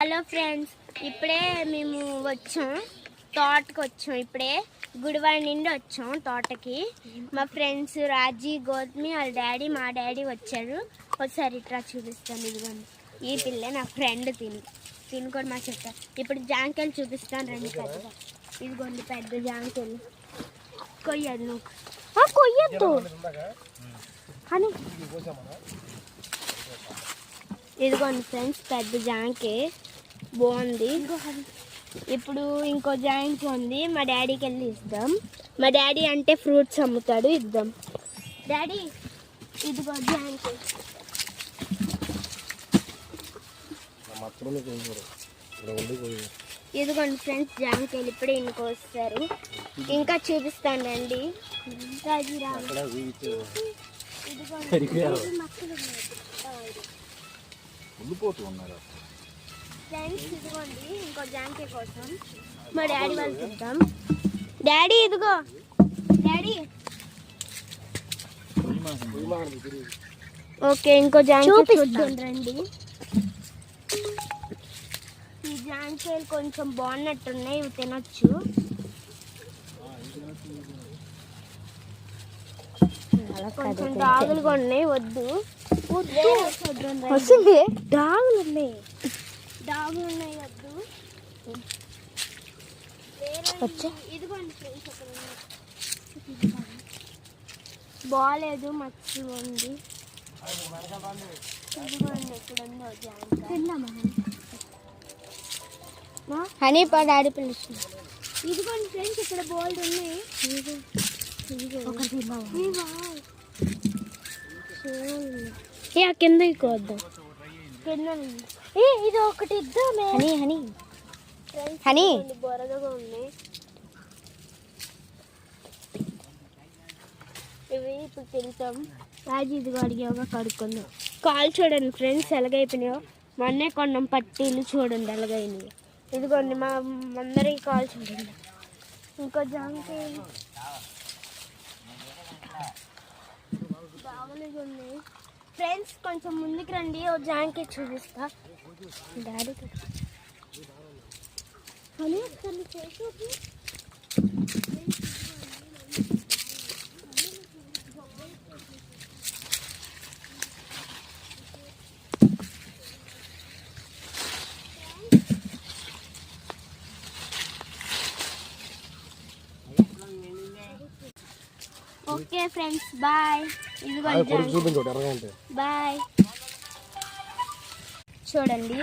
Hello friends, ఇప్పుడే మేము వచ్చాం, తోటకి వచ్చాం. ఇప్పుడే గుడివాడ నుండి వచ్చాం తోటకి. మా ఫ్రెండ్స్ రాజీ, గౌతమి, వాళ్ళ డాడీ, మా డాడీ వచ్చారు. ఒకసారి ఇట్లా చూపిస్తాను. ఇదిగోండి, ఈ పిల్ల నా ఫ్రెండ్. తినుకొని మా చెప్పారు. ఇప్పుడు జాంకాయలు చూపిస్తాను రండి. పెద్దగా ఇదిగోండి, పెద్ద జాంకాయలు. కొయ్యదు నువ్వు, కొయ్యద్దు అని. ఇదిగోండి ఫ్రెండ్స్, పెద్ద జాంకాయ బాగుంది. ఇప్పుడు ఇంకో జాంకాయ ఉంది, మా డాడీకి వెళ్ళి ఇద్దాం. మా డాడీ అంటే ఫ్రూట్స్ అమ్ముతాడు, ఇద్దాం. డాడీ ఇదిగో జాంకాయ. ఇదిగోండి ఫ్రెండ్స్, జాంకాయలు ఇప్పుడే ఇంటికి వస్తారు. ఇంకా చూపిస్తాను రండి. ఫ్రెండ్స్ ఇదిగోండి, ఇంకో జాంకాయ కోసం మా డాడీ వాళ్ళకి ఇద్దాం. డాడీ ఇదిగో, డాడీ. ఓకే, ఇంకో జాంకాయ చూద్దాం రండి. ఈ జాంకాయలు కొంచెం బాగున్నట్టున్నాయి, ఇవి తినొచ్చు. కొంచెం డాగులుగా ఉన్నాయి, వద్దు. వస్తుంది, డాగులు ఉన్నాయి, వద్దు. ఇదిగోండి ఫ్రెండ్స్, బాగాలేదు, మచ్చి ఉంది. ఇదిగోండి, ఇక్కడ ఉందో జాంకాయ. హనీ పా డాడీ పిలుస్తుంది. ఇదిగోండి ఫ్రెండ్స్, ఇక్కడ బోల్డ్ ఉన్నాయి. కింద కోద్దాం, కింద. ఇది ఒకటి ఇద్దామే. హనీ హనీ హనీ బొరగగా ఉన్నాయి ఇవి. ఇప్పుడు తింటాం. రాజు ఇదిగో అడిగాక కడుక్కుందాం. కాలు చూడండి ఫ్రెండ్స్, ఎలాగైపోయినాయో. మొన్నే కొన్నాం పట్టీలు, చూడండి ఎలాగైనాయి. ఇదిగోండి మా అందరి కాలు చూడండి. ఇంకో జాంకాయ బాగలేదు ఉన్నాయి. ఫ్రెండ్స్ కొంచెం ముందుకు రండి, ఓ జాంకాయ చూపిస్తా. Daddy okay friends, bye. ఇదిగోండి బాయ్. చూడండి.